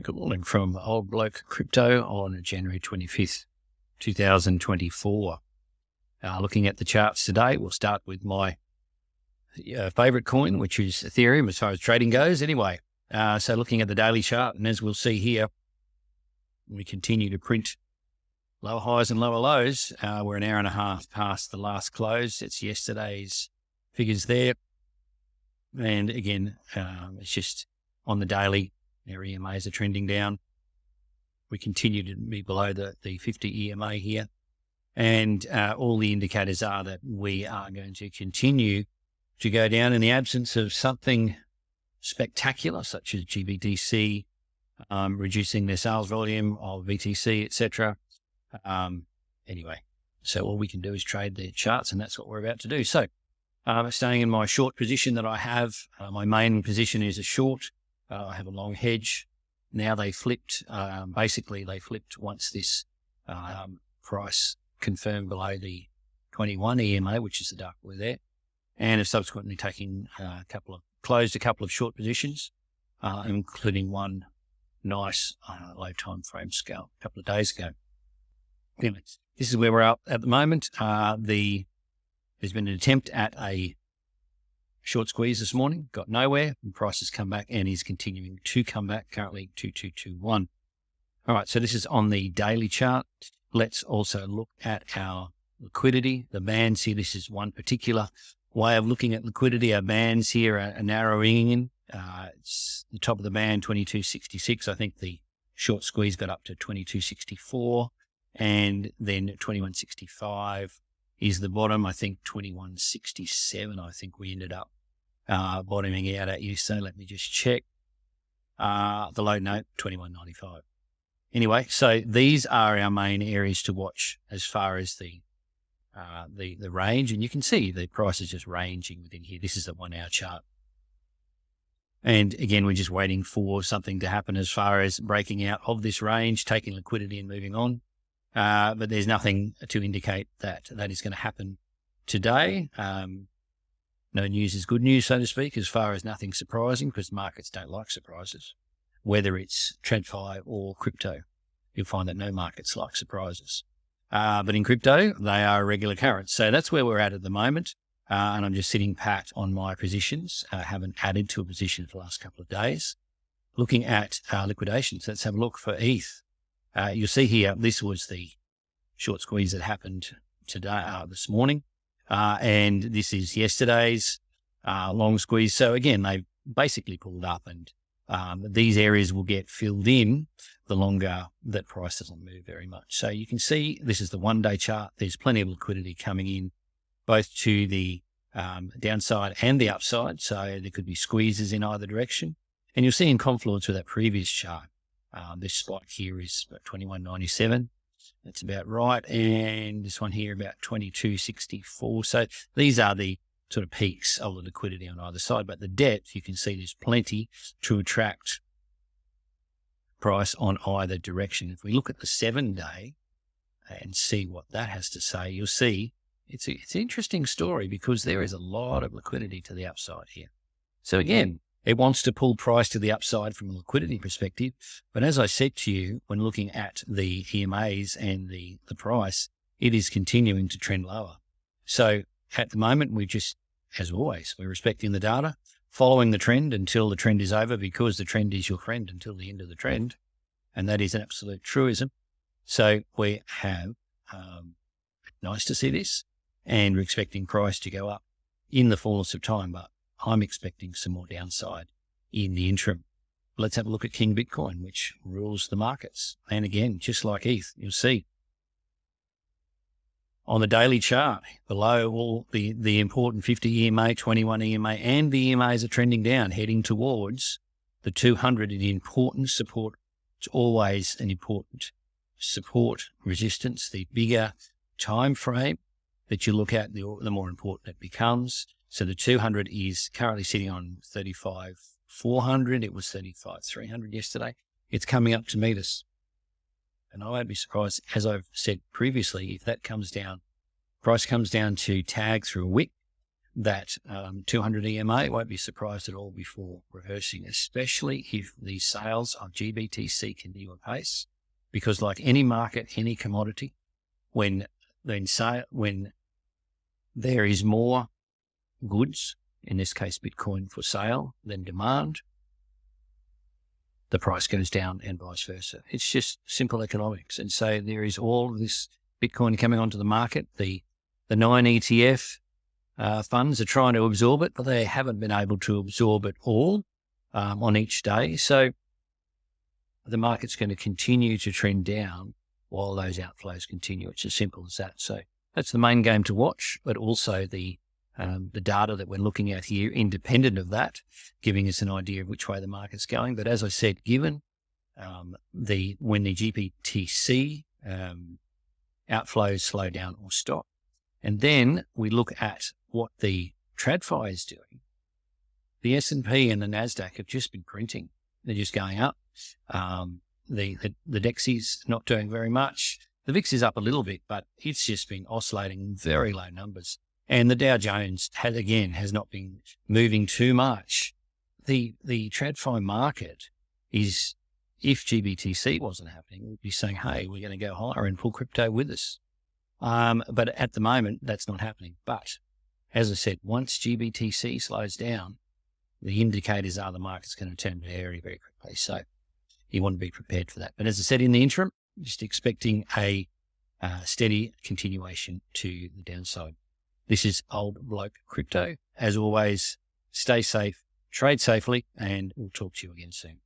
Good morning from Old Bloke Crypto on January 25th, 2024. Looking at the charts today, we'll start with my favorite coin, which is Ethereum as far as trading goes anyway. So looking at the daily chart, and as we'll see here, we continue to print lower highs and lower lows. We're an hour and a half past the last close. It's yesterday's figures there. And again, it's just on the daily, our EMAs are trending down. We continue to be below the 50 EMA here. And all the indicators are that we are going to continue to go down in the absence of something spectacular, such as GBTC, reducing their sales volume of VTC, etc. Anyway, so all we can do is trade the charts, and that's what we're about to do. So staying in my short position that I have, my main position is a short. I have a long hedge. Now they flipped, basically they flipped once this price confirmed below the 21 EMA, which is the dark blue there, and have subsequently taken closed a couple of short positions, including one nice low time frame scale a couple of days ago. Anyway, this is where we're at the moment. There's been an attempt at a short squeeze this morning, got nowhere, and price has come back and is continuing to come back, currently 2221. All right, so this is on the daily chart. Let's also look at our liquidity, the bands here. This is one particular way of looking at liquidity. Our bands here are narrowing in. It's the top of the band, 2266. I think the short squeeze got up to 2264, and then 2165 is the bottom. I think 2167, I think we ended up bottoming out at you. So let me just check. The low note, 2195. Anyway, so these are our main areas to watch as far as the range. And you can see the price is just ranging within here. This is a 1 hour chart. And again, we're just waiting for something to happen as far as breaking out of this range, taking liquidity and moving on. But there's nothing to indicate that is going to happen today. No news is good news, so to speak, as far as nothing surprising, because markets don't like surprises. Whether it's TradFi or crypto, you'll find that no markets like surprises. But in crypto, they are a regular occurrence. So that's where we're at the moment. And I'm just sitting pat on my positions. I haven't added to a position for the last couple of days. Looking at liquidations, let's have a look for ETH. You'll see here, this was the short squeeze that happened today, this morning. And this is yesterday's long squeeze. So again, they basically pulled up, and these areas will get filled in the longer that price doesn't move very much. So you can see this is the 1 day chart. There's plenty of liquidity coming in, both to the downside and the upside. So there could be squeezes in either direction. And you'll see in confluence with that previous chart, this spike here is about 2197. That's about right. And this one here about 2264. So these are the sort of peaks of the liquidity on either side. But the depth, you can see there's plenty to attract price on either direction. If we look at the 7 day and see what that has to say, you'll see it's an interesting story, because there is a lot of liquidity to the upside here. So again, it wants to pull price to the upside from a liquidity perspective. But as I said to you, when looking at the EMAs and the price, it is continuing to trend lower. So at the moment, we just, as always, we're respecting the data, following the trend until the trend is over, because the trend is your friend until the end of the trend. And that is an absolute truism. So we have, nice to see this, and we're expecting price to go up in the fullness of time, but I'm expecting some more downside in the interim. Let's have a look at King Bitcoin, which rules the markets. And again, just like ETH, you'll see on the daily chart below, all the important 50 EMA, 21 EMA, and the EMAs are trending down, heading towards the 200, an important support. It's always an important support resistance. The bigger time frame that you look at, the more important it becomes. So the 200 is currently sitting on 35,400. It was 35,300 yesterday. It's coming up to meet us. And I won't be surprised, as I've said previously, if that comes down, price comes down to tag through a wick, that 200 EMA, won't be surprised at all before reversing, especially if the sales of GBTC continue apace. Because like any market, any commodity, when there is more goods, in this case Bitcoin, for sale than demand, the price goes down and vice versa. It's just simple economics. And so there is all of this Bitcoin coming onto the market. The 9 ETF funds are trying to absorb it, but they haven't been able to absorb it all on each day. So the market's going to continue to trend down while those outflows continue. It's as simple as that. So that's the main game to watch, but also the data that we're looking at here, independent of that, giving us an idea of which way the market's going. But as I said, given when the GBTC outflows slow down or stop, and then we look at what the TradFi is doing, the S&P and the NASDAQ have just been printing. They're just going up. The DEXY's not doing very much. The VIX is up a little bit, but it's just been oscillating in very low numbers. And the Dow Jones has not been moving too much. The TradFi market is, if GBTC wasn't happening, we'd be saying, hey, we're going to go higher and pull crypto with us. But at the moment, that's not happening. But as I said, once GBTC slows down, the indicators are the market's going to turn very, very quickly. So you want to be prepared for that. But as I said, in the interim, just expecting a steady continuation to the downside. This is Old Bloke Crypto. As always, stay safe, trade safely, and we'll talk to you again soon.